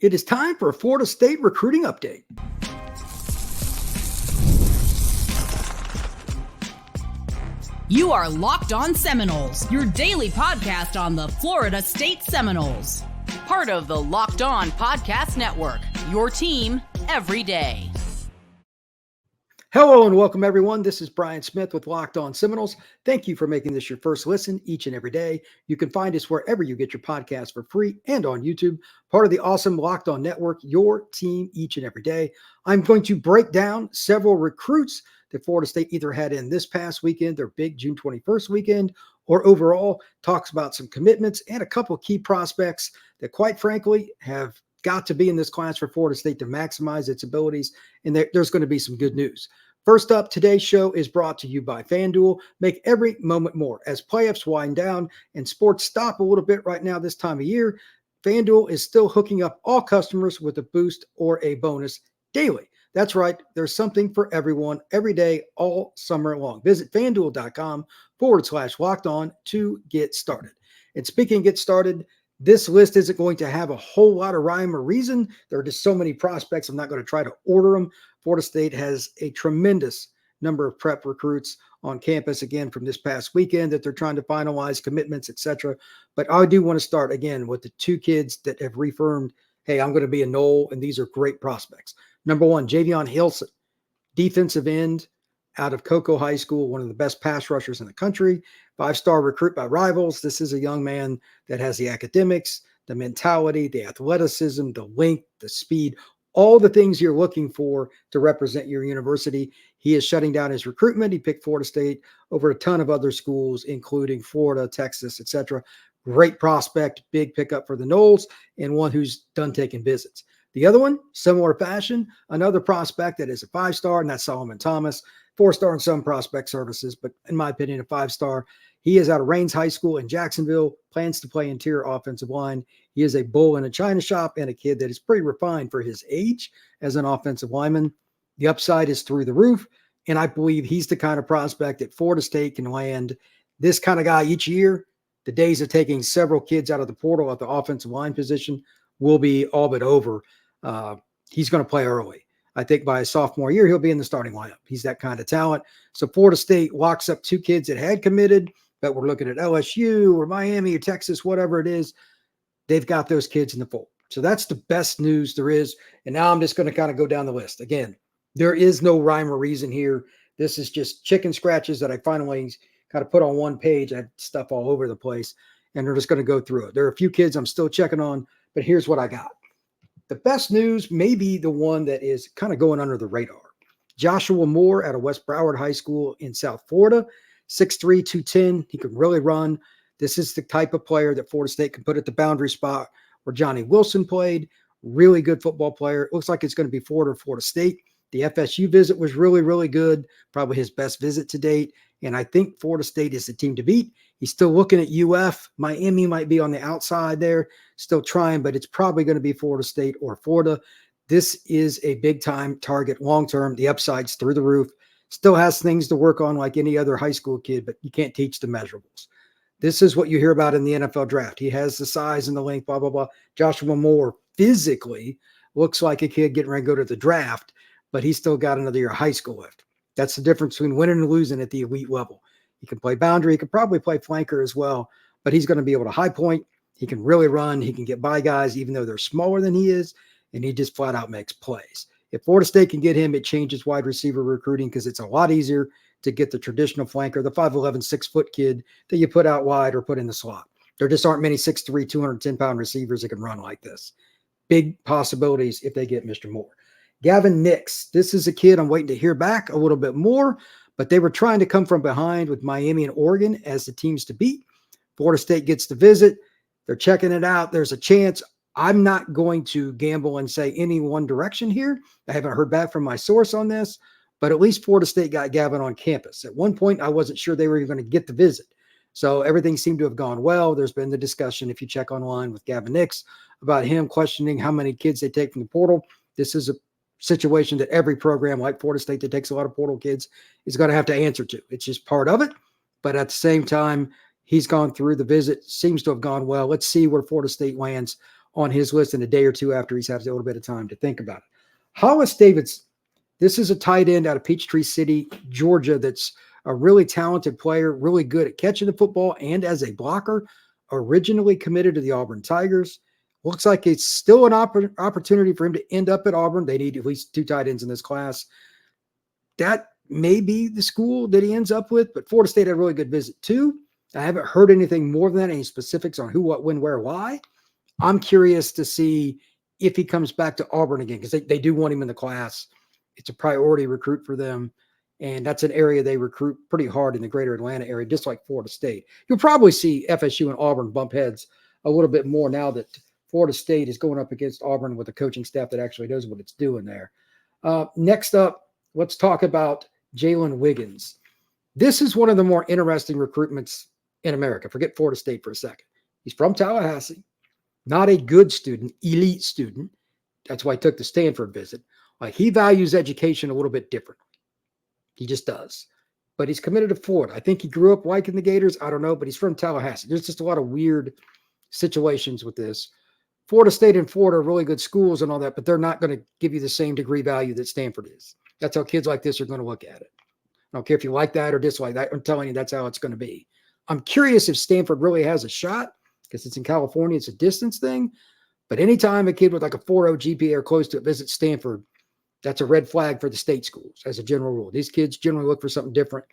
It is time for a Florida State recruiting update. You are Locked On Seminoles, your daily podcast on the Florida State Seminoles. Part of the Locked On Podcast Network, your team every day. Hello and welcome, everyone. This is Brian Smith with Locked On Seminoles. Thank you for making this your first listen each and every day. You can find us wherever you get your podcasts for free and on YouTube, part of the awesome Locked On Network, your team each and every day. I'm going to break down several recruits that Florida State either had in this past weekend, their big June 21st weekend, or overall talks about some commitments and a couple of key prospects that, quite frankly, have got to be in this class for Florida State to maximize its abilities, and there's going to be some good news. First up, today's show is brought to you by FanDuel. Make every moment more. As playoffs wind down and sports stop a little bit right now this time of year, FanDuel is still hooking up all customers with a boost or a bonus daily. That's right. There's something for everyone every day, all summer long. Visit FanDuel.com/locked on to get started. And speaking of get started, this list isn't going to have a whole lot of rhyme or reason. There are just so many prospects. I'm not going to try to order them. Florida State has a tremendous number of prep recruits on campus again from this past weekend that they're trying to finalize commitments, etc. But I do want to start again with the two kids that have reaffirmed, hey, I'm going to be a Nole, and these are great prospects. Number one, Javion Hilson, defensive end out of Cocoa High School, one of the best pass rushers in the country, 5-star recruit by Rivals. This is a young man that has the academics, the mentality, the athleticism, the length, the speed, all the things you're looking for to represent your university. He is shutting down his recruitment. He picked Florida State over a ton of other schools, including Florida, Texas, etc. Great prospect, big pickup for the Noles, and one who's done taking visits. The other one, similar fashion, another prospect that is a 5-star, and that's Solomon Thomas. 4-star in some prospect services, but in my opinion, a 5-star. He is out of Raines High School in Jacksonville, plans to play interior offensive line. He is a bull in a china shop and a kid that is pretty refined for his age as an offensive lineman. The upside is through the roof, and I believe he's the kind of prospect that Florida State can land. This kind of guy each year, the days of taking several kids out of the portal at the offensive line position will be all but over. He's going to play early. I think by his sophomore year, he'll be in the starting lineup. He's that kind of talent. So Florida State locks up two kids that had committed, but we're looking at LSU or Miami or Texas, whatever it is. They've got those kids in the fold. So that's the best news there is. And now I'm just going to kind of go down the list. Again, there is no rhyme or reason here. This is just chicken scratches that I finally kind of put on one page. I had stuff all over the place, and we're just going to go through it. There are a few kids I'm still checking on, but here's what I got. The best news may be the one that is kind of going under the radar. Joshua Moore out of West Broward High School in South Florida, 6'3", 210. He can really run. This is the type of player that Florida State can put at the boundary spot where Johnny Wilson played. Really good football player. It looks like it's going to be Florida or Florida State. The FSU visit was really, really good. Probably his best visit to date. And I think Florida State is the team to beat. He's still looking at UF. Miami might be on the outside there, still trying, but it's probably going to be Florida State or Florida. This is a big-time target long-term. The upside's through the roof. Still has things to work on like any other high school kid, but you can't teach the measurables. This is what you hear about in the NFL draft. He has the size and the length, blah, blah, blah. Joshua Moore physically looks like a kid getting ready to go to the draft, but he's still got another year of high school left. That's the difference between winning and losing at the elite level. He can play boundary. He can probably play flanker as well, but he's going to be able to high point. He can really run. He can get by guys, even though they're smaller than he is, and he just flat out makes plays. If Florida State can get him, it changes wide receiver recruiting because it's a lot easier to get the traditional flanker, the 5'11", 6-foot kid that you put out wide or put in the slot. There just aren't many 6'3", 210-pound receivers that can run like this. Big possibilities if they get Mr. Moore. Gavin Nix. This is a kid I'm waiting to hear back a little bit more, but they were trying to come from behind with Miami and Oregon as the teams to beat. Florida State gets the visit. They're checking it out. There's a chance. I'm not going to gamble and say any one direction here. I haven't heard back from my source on this, but at least Florida State got Gavin on campus. At one point, I wasn't sure they were even going to get the visit. So everything seemed to have gone well. There's been the discussion, if you check online with Gavin Nix, about him questioning how many kids they take from the portal. This is a situation that every program like Florida State that takes a lot of portal kids is going to have to answer to. It's just part of it. But at the same time, he's gone through the visit, seems to have gone well. Let's see where Florida State lands on his list in a day or two after he's had a little bit of time to think about it. Hollis Davidson, this is a tight end out of Peachtree City, Georgia, that's a really talented player, really good at catching the football and as a blocker, originally committed to the Auburn Tigers. Looks like it's still an opportunity for him to end up at Auburn. They need at least 2 tight ends in this class. That may be the school that he ends up with, but Florida State had a really good visit too. I haven't heard anything more than that, any specifics on who, what, when, where, why. I'm curious to see if he comes back to Auburn again, because they do want him in the class. It's a priority recruit for them, and that's an area they recruit pretty hard in the greater Atlanta area, just like Florida State. You'll probably see FSU and Auburn bump heads a little bit more now that Florida State is going up against Auburn with a coaching staff that actually knows what it's doing there. Next up, let's talk about Jaylen Wiggins. This is one of the more interesting recruitments in America. Forget Florida State for a second. He's from Tallahassee, not a good student, elite student. That's why he took the Stanford visit. He values education a little bit differently. He just does. But he's committed to Florida. I think he grew up liking the Gators. I don't know, but he's from Tallahassee. There's just a lot of weird situations with this. Florida State and Florida are really good schools and all that, but they're not going to give you the same degree value that Stanford is. That's how kids like this are going to look at it. I don't care if you like that or dislike that. I'm telling you, that's how it's going to be. I'm curious if Stanford really has a shot, because it's in California. It's a distance thing. But anytime a kid with like a 4.0 GPA or close to it visits Stanford, that's a red flag for the state schools as a general rule. These kids generally look for something different.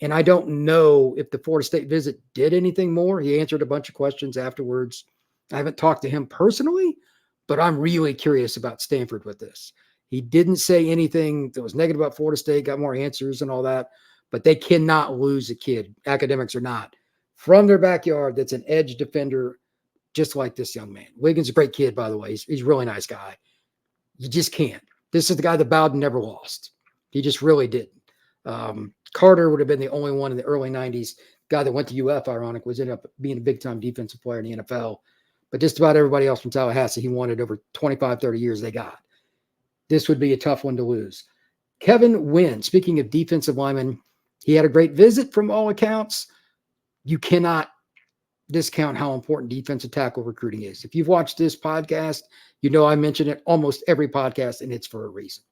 And I don't know if the Florida State visit did anything more. He answered a bunch of questions afterwards. I haven't talked to him personally, but I'm really curious about Stanford with this. He didn't say anything that was negative about Florida State, got more answers and all that, but they cannot lose a kid, academics or not, from their backyard that's an edge defender just like this young man. Wiggins is a great kid, by the way. He's a really nice guy. You just can't. This is the guy that Bowden never lost. He just really didn't. Carter would have been the only one in the early 90s. Guy that went to UF, ironic, was ended up being a big-time defensive player in the NFL. But just about everybody else from Tallahassee, he wanted over 25, 30 years, they got. This would be a tough one to lose. Kevin Wynn, speaking of defensive linemen, he had a great visit from all accounts. You cannot discount how important defensive tackle recruiting is. If you've watched this podcast, you know I mention it almost every podcast, and it's for a reason.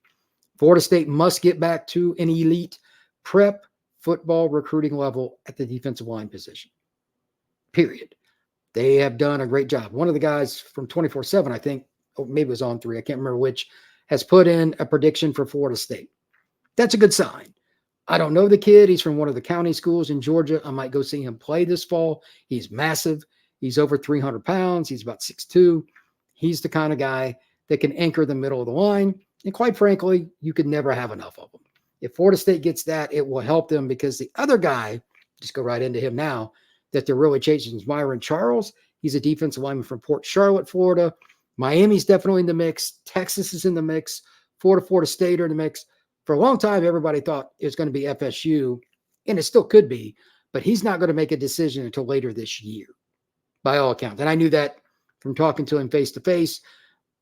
Florida State must get back to an elite prep football recruiting level at the defensive line position. Period. They have done a great job. One of the guys from 24/7, I think, or maybe it was On 3, I can't remember which, has put in a prediction for Florida State. That's a good sign. I don't know the kid. He's from one of the county schools in Georgia. I might go see him play this fall. He's massive. He's over 300 pounds. He's about 6'2". He's the kind of guy that can anchor the middle of the line. And quite frankly, you could never have enough of them. If Florida State gets that, it will help them, because the other guy, just go right into him now, that they're really chasing is Myron Charles. He's a defensive lineman from Port Charlotte, Florida. Miami's definitely in the mix. Texas is in the mix. Florida State are in the mix. For a long time, everybody thought it was going to be FSU, and it still could be, but he's not going to make a decision until later this year, by all accounts. And I knew that from talking to him face to face,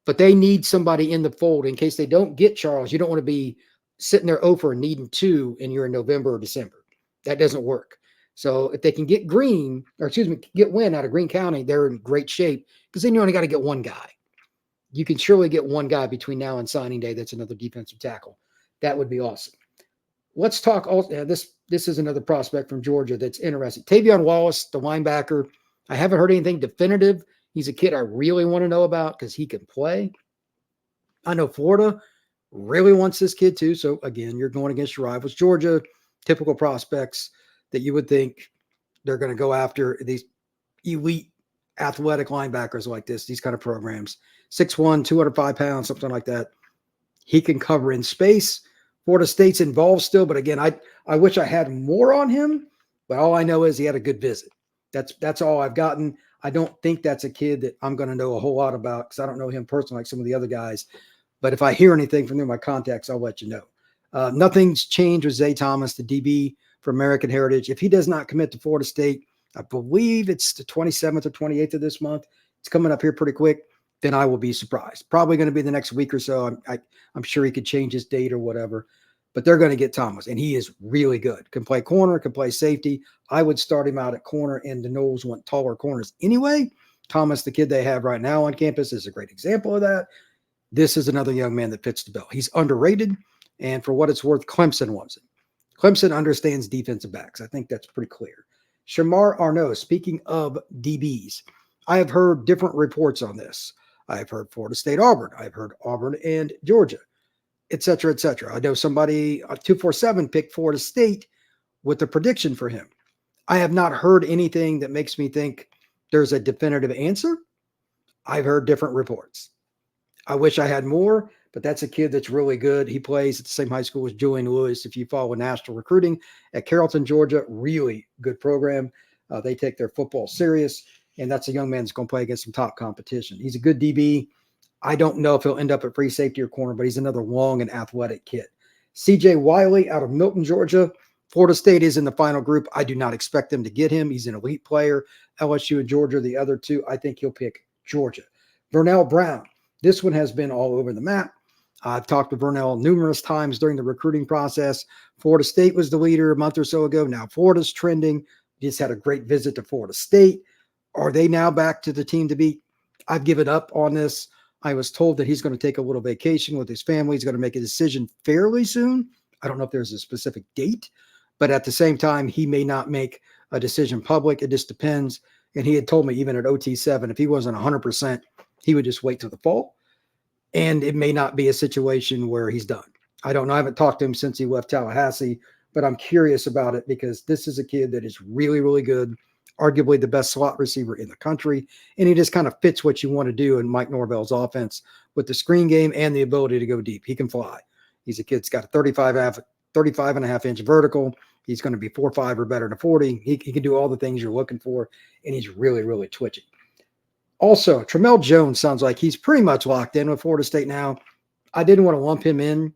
but they need somebody in the fold in case they don't get Charles. You don't want to be sitting there over and needing 2 and you're in November or December. That doesn't work. So if they can get get Wynn out of Greene County, they're in great shape, because then you only got to get one guy. You can surely get one guy between now and signing day that's another defensive tackle. That would be awesome. Let's talk. This is another prospect from Georgia that's interesting. Tavon Wallace, the linebacker. I haven't heard anything definitive. He's a kid I really want to know about because he can play. I know Florida really wants this kid too. So again, you're going against your rivals. Georgia, typical prospects that you would think they're going to go after, these elite athletic linebackers like this, these kind of programs. 6'1", 205 pounds, something like that. He can cover in space. Florida State's involved still, but again, I wish I had more on him, but all I know is he had a good visit. That's all I've gotten. I don't think that's a kid that I'm going to know a whole lot about, because I don't know him personally like some of the other guys. But if I hear anything from them, my contacts, I'll let you know. Nothing's changed with Zay Thomas, the DB for American Heritage. If he does not commit to Florida State, I believe it's the 27th or 28th of this month. It's coming up here pretty quick. Then I will be surprised. Probably going to be the next week or so. I'm sure he could change his date or whatever. But they're going to get Thomas, and he is really good. Can play corner, can play safety. I would start him out at corner, and the Noles want taller corners anyway. Thomas, the kid they have right now on campus, is a great example of that. This is another young man that fits the bill. He's underrated, and for what it's worth, Clemson wants him. Clemson understands defensive backs. I think that's pretty clear. Shamar Arnaud, speaking of DBs, I have heard different reports on this. I've heard Florida State Auburn. I've heard Auburn and Georgia, et cetera, et cetera. I know somebody, 247, picked Florida State with a prediction for him. I have not heard anything that makes me think there's a definitive answer. I've heard different reports. I wish I had more, but that's a kid that's really good. He plays at the same high school as Julian Lewis. If you follow national recruiting at Carrollton, Georgia, really good program. They take their football serious, and that's a young man that's going to play against some top competition. He's a good DB. I don't know if he'll end up at free safety or corner, but he's another long and athletic kid. CJ Wiley out of Milton, Georgia. Florida State is in the final group. I do not expect them to get him. He's an elite player. LSU and Georgia, the other two, I think he'll pick Georgia. Vernell Brown. This one has been all over the map. I've talked to Vernell numerous times during the recruiting process. Florida State was the leader a month or so ago. Now Florida's trending. Just had a great visit to Florida State. Are they now back to the team to beat? I've given up on this. I was told that he's going to take a little vacation with his family. He's going to make a decision fairly soon. I don't know if there's a specific date, but at the same time, he may not make a decision public. It just depends. And he had told me even at OT7, if he wasn't 100%, he would just wait till the fall. And it may not be a situation where he's done. I don't know. I haven't talked to him since he left Tallahassee, but I'm curious about it because this is a kid that is really, really good, arguably the best slot receiver in the country. And he just kind of fits what you want to do in Mike Norvell's offense with the screen game and the ability to go deep. He can fly. He's a kid that's got a 35.5-inch vertical. He's going to be 4.5 or better than 40. He can do all the things you're looking for, and he's really, really twitchy. Also, Trel Jones sounds like he's pretty much locked in with Florida State now. I didn't want to lump him in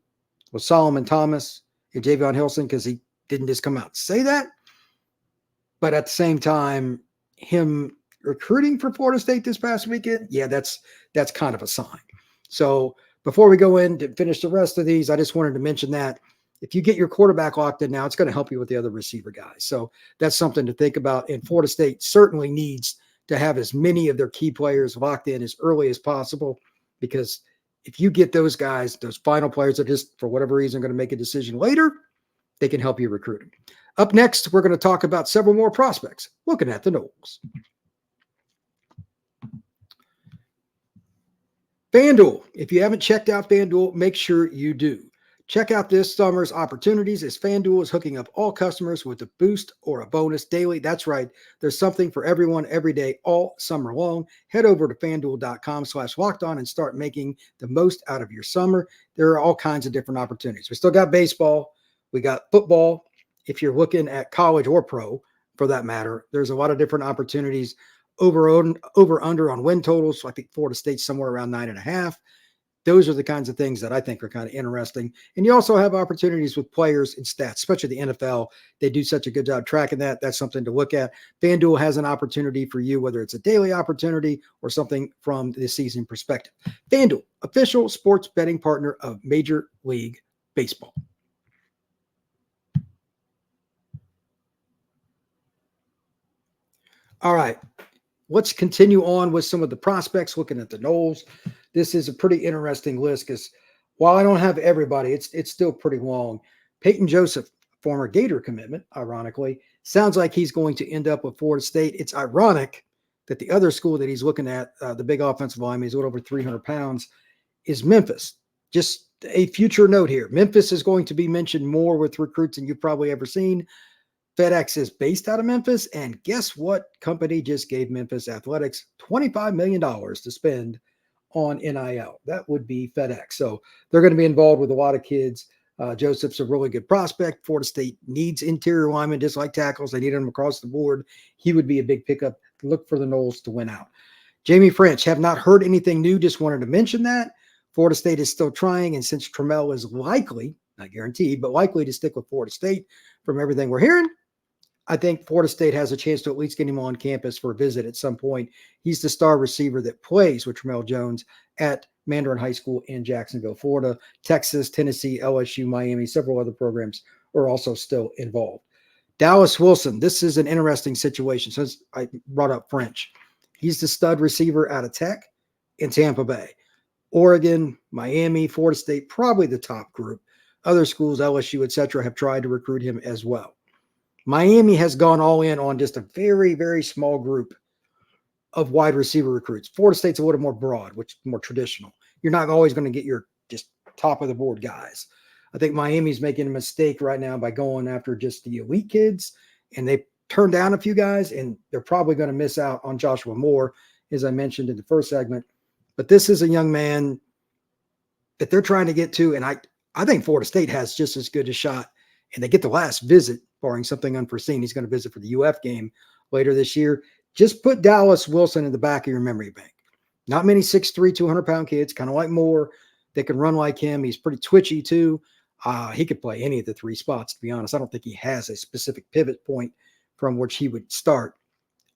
with Solomon Thomas and Javion Hilson because he didn't just come out and say that. But at the same time, him recruiting for Florida State this past weekend, yeah, that's kind of a sign. So before we go in to finish the rest of these, I just wanted to mention that if you get your quarterback locked in now, it's going to help you with the other receiver guys. So that's something to think about. And Florida State certainly needs to have as many of their key players locked in as early as possible, because if you get those guys, those final players that just, for whatever reason, are going to make a decision later, they can help you recruit them. Up next, we're going to talk about several more prospects looking at the Noles. FanDuel. If you haven't checked out FanDuel, make sure you do. Check out this summer's opportunities as FanDuel is hooking up all customers with a boost or a bonus daily. That's right. There's something for everyone every day, all summer long. Head over to FanDuel.com/lockedon and start making the most out of your summer. There are all kinds of different opportunities. We still got baseball. We got football. If you're looking at college or pro, for that matter, there's a lot of different opportunities. Over under on win totals. So I think Florida State's somewhere around 9.5. Those are the kinds of things that I think are kind of interesting. And you also have opportunities with players and stats, especially the NFL. They do such a good job tracking that. That's something to look at. FanDuel has an opportunity for you, whether it's a daily opportunity or something from the season perspective. FanDuel, official sports betting partner of Major League Baseball. All right. Let's continue on with some of the prospects looking at the Noles. This is a pretty interesting list because while I don't have everybody, it's still pretty long. Peyton Joseph, former Gator commitment, ironically, sounds like he's going to end up with Florida State. It's ironic that the other school that he's looking at, the big offensive lineman, he's a little over 300 pounds, is Memphis. Just a future note here. Memphis is going to be mentioned more with recruits than you've probably ever seen. FedEx is based out of Memphis, and guess what company just gave Memphis Athletics $25 million to spend on NIL? That would be FedEx. So they're going to be involved with a lot of kids. Joseph's a really good prospect. Florida State needs interior linemen just like tackles. They need them across the board. He would be a big pickup. Look for the Noles to win out. Jamie French, have not heard anything new. Just wanted to mention that. Florida State is still trying, and since Trammell is likely, not guaranteed, but likely to stick with Florida State from everything we're hearing, I think Florida State has a chance to at least get him on campus for a visit at some point. He's the star receiver that plays with Trel Jones at Mandarin High School in Jacksonville, Florida. Texas, Tennessee, LSU, Miami, several other programs are also still involved. Dallas Wilson, this is an interesting situation since I brought up French. He's the stud receiver out of Tech and Tampa Bay. Oregon, Miami, Florida State, probably the top group. Other schools, LSU, etc., have tried to recruit him as well. Miami has gone all in on just a very, very small group of wide receiver recruits. Florida State's a little more broad, which is more traditional. You're not always going to get your just top of the board guys. I think Miami's making a mistake right now by going after just the elite kids, and they turned down a few guys, and they're probably going to miss out on Joshua Moore, as I mentioned in the first segment. But this is a young man that they're trying to get to, and I think Florida State has just as good a shot, and they get the last visit, barring something unforeseen. He's going to visit for the UF game later this year. Just put Dallas Wilson in the back of your memory bank. Not many 6'3", 200-pound kids, kind of like Moore, that can run like him. He's pretty twitchy too. He could play any of the three spots, to be honest. I don't think he has a specific pivot point from which he would start.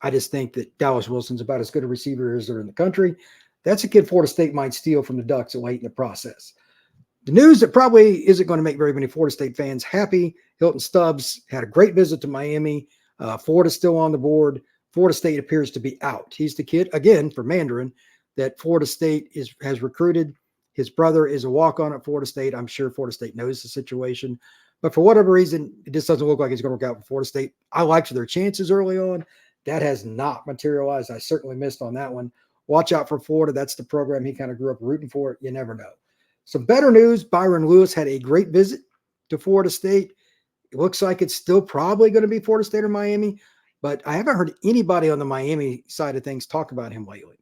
I just think that Dallas Wilson's about as good a receiver as there in the country. That's a kid Florida State might steal from the Ducks late in the process. The news that probably isn't going to make very many Florida State fans happy, Hilton Stubbs had a great visit to Miami. Florida's still on the board. Florida State appears to be out. He's the kid, again, for Mandarin, that Florida State has recruited. His brother is a walk-on at Florida State. I'm sure Florida State knows the situation. But for whatever reason, it just doesn't look like it's going to work out for Florida State. I liked their chances early on. That has not materialized. I certainly missed on that one. Watch out for Florida. That's the program he kind of grew up rooting for. You never know. Some better news. Byron Lewis had a great visit to Florida State. It looks like it's still probably going to be Florida State or Miami, but I haven't heard anybody on the Miami side of things talk about him lately.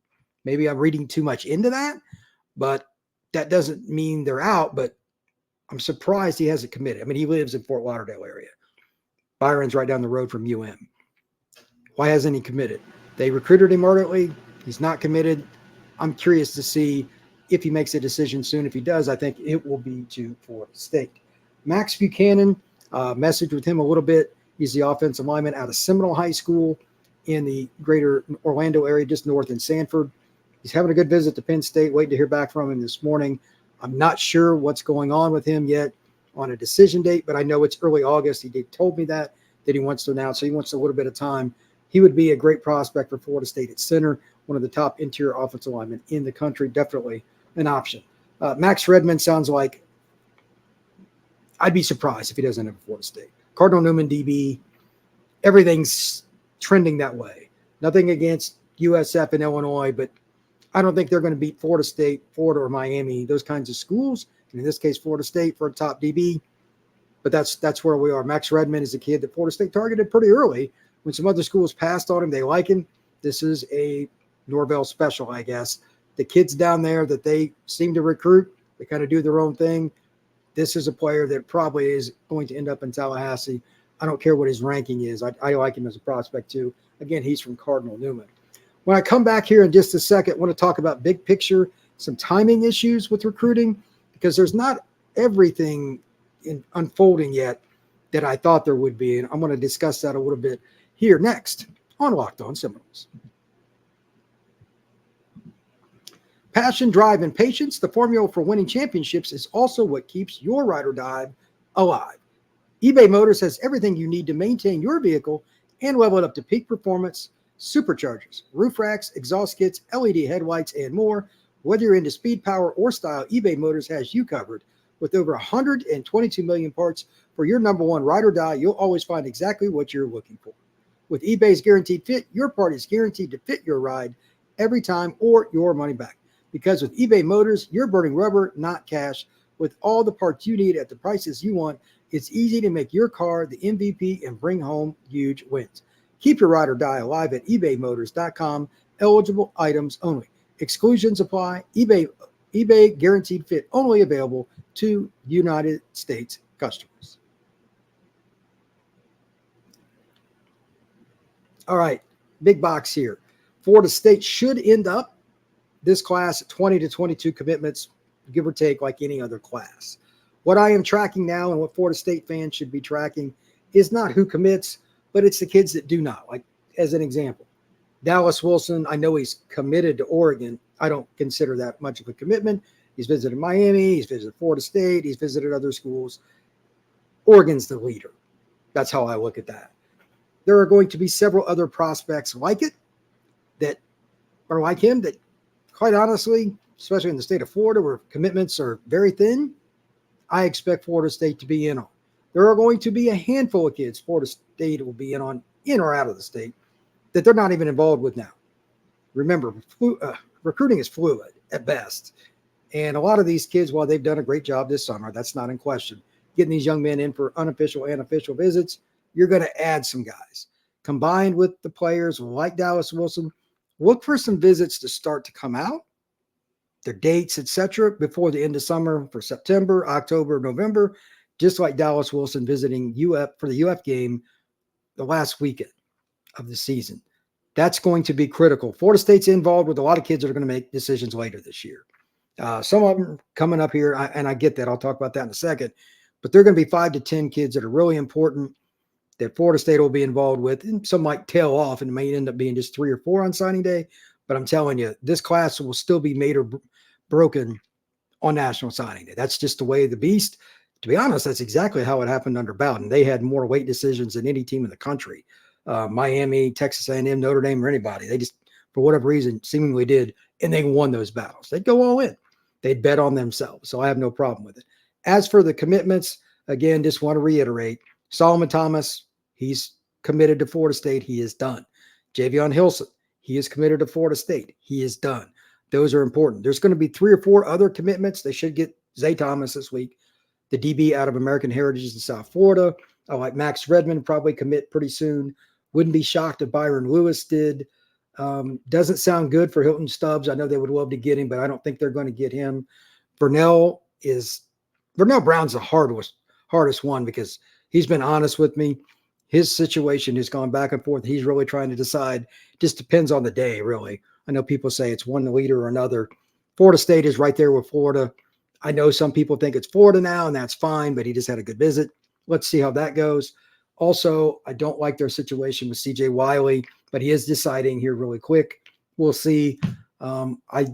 Maybe I'm reading too much into that, but that doesn't mean they're out, but I'm surprised he hasn't committed. I mean, he lives in Fort Lauderdale area. Byron's right down the road from UM. Why hasn't he committed? They recruited him early. He's not committed. I'm curious to see if he makes a decision soon. If he does, I think it will be to Florida State. Max Buchanan, messaged with him a little bit. He's the offensive lineman out of Seminole High School in the greater Orlando area, just north in Sanford. He's having a good visit to Penn State, waiting to hear back from him this morning. I'm not sure what's going on with him yet on a decision date, but I know it's early August. He told me that he wants to announce, so he wants a little bit of time. He would be a great prospect for Florida State at center, one of the top interior offensive linemen in the country, definitely an option. Max Redmond sounds like I'd be surprised if he doesn't have Florida State. Cardinal Newman DB, everything's trending that way. Nothing against USF and Illinois, but I don't think they're going to beat Florida State, Florida, or Miami, those kinds of schools. And in this case, Florida State for a top DB. But that's where we are. Max Redmond is a kid that Florida State targeted pretty early. When some other schools passed on him, they like him. This is a Norvell special, I guess. The kids down there that they seem to recruit, they kind of do their own thing. This is a player that probably is going to end up in Tallahassee. I don't care what his ranking is. I like him as a prospect too. Again, he's from Cardinal Newman. When I come back here in just a second, I want to talk about big picture, some timing issues with recruiting, because there's not everything unfolding yet that I thought there would be. And I'm going to discuss that a little bit here next on Locked On Seminoles. Passion, drive, and patience, the formula for winning championships, is also what keeps your ride or die alive. eBay Motors has everything you need to maintain your vehicle and level it up to peak performance: superchargers, roof racks, exhaust kits, LED headlights, and more. Whether you're into speed, power, or style, eBay Motors has you covered. With over 122 million parts for your number one ride or die, you'll always find exactly what you're looking for. With eBay's Guaranteed Fit, your part is guaranteed to fit your ride every time or your money back. Because with eBay Motors, you're burning rubber, not cash. With all the parts you need at the prices you want, it's easy to make your car the MVP and bring home huge wins. Keep your ride or die alive at ebaymotors.com. Eligible items only. Exclusions apply. eBay Guaranteed Fit only available to United States customers. All right, big box here. Florida State should end up this class at 20 to 22 commitments, give or take, like any other class. What I am tracking now and what Florida State fans should be tracking is not who commits, but it's the kids that do not. Like, as an example, Dallas Wilson, I know he's committed to Oregon. I don't consider that much of a commitment. He's visited Miami. He's visited Florida State. He's visited other schools. Oregon's the leader. That's how I look at that. There are going to be several other prospects like it that are like him that, quite honestly, especially in the state of Florida where commitments are very thin, I expect Florida State to be in on. There are going to be a handful of kids Florida State will be in on, in or out of the state, that they're not even involved with now. Remember, recruiting is fluid at best. And a lot of these kids, while they've done a great job this summer, that's not in question. Getting these young men in for unofficial and official visits, you're going to add some guys. Combined with the players like Dallas Wilson, look for some visits to start to come out, their dates, etc., before the end of summer for September, October, November, just like Dallas Wilson visiting UF for the UF game the last weekend of the season. That's going to be critical. Florida State's involved with a lot of kids that are going to make decisions later this year. Some of them coming up here, and I get that. I'll talk about that in a second. But there are going to be 5 to 10 kids that are really important that Florida State will be involved with. And some might tail off and it may end up being just 3 or 4 on signing day. But I'm telling you, this class will still be made or broken on National Signing Day. That's just the way of the beast. To be honest, that's exactly how it happened under Bowden. They had more late decisions than any team in the country. Miami, Texas A&M, Notre Dame, or anybody. They just, for whatever reason, seemingly did, and they won those battles. They'd go all in. They'd bet on themselves, so I have no problem with it. As for the commitments, again, just want to reiterate, Solomon Thomas, he's committed to Florida State. He is done. Javion Hilson, he is committed to Florida State. He is done. Those are important. There's going to be 3 or 4 other commitments. They should get Zay Thomas this week, the DB out of American Heritage in South Florida. I like Max Redmond, probably commit pretty soon. Wouldn't be shocked if Byron Lewis did. Doesn't sound good for Hilton Stubbs. I know they would love to get him, but I don't think they're going to get him. Vernell Brown's the hardest one because he's been honest with me. His situation has gone back and forth. He's really trying to decide. Just depends on the day, really. I know people say it's one leader or another. Florida State is right there with Florida. I know some people think it's Florida now, and that's fine, but he just had a good visit. Let's see how that goes. Also, I don't like their situation with CJ Wiley, but he is deciding here really quick. We'll see. I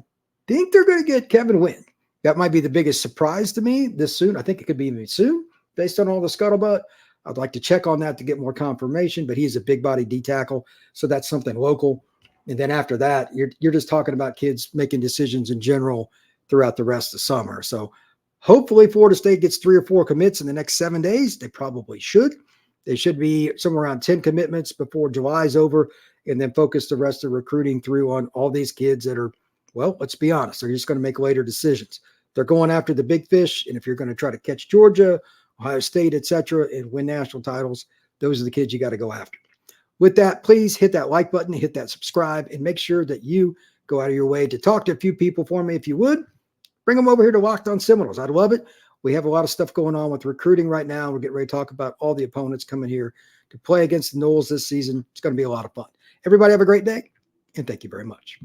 think they're going to get Kevin Wynn. That might be the biggest surprise to me this soon. I think it could be even soon based on all the scuttlebutt. I'd like to check on that to get more confirmation, but he's a big body D tackle. So that's something local. And then after that, you're just talking about kids making decisions in general throughout the rest of the summer. So hopefully Florida State gets 3 or 4 commits in the next 7 days. They probably should. They should be somewhere around 10 commitments before July is over, and then focus the rest of the recruiting through on all these kids that are, well, let's be honest, they're just going to make later decisions. They're going after the big fish, and if you're going to try to catch Georgia, Ohio State, etc., and win national titles, those are the kids you got to go after. With that, please hit that like button, hit that subscribe, and make sure that you go out of your way to talk to a few people for me if you would. Bring them over here to Locked On Seminoles. I'd love it. We have a lot of stuff going on with recruiting right now. We're getting ready to talk about all the opponents coming here to play against the Noles this season. It's going to be a lot of fun. Everybody have a great day, and thank you very much.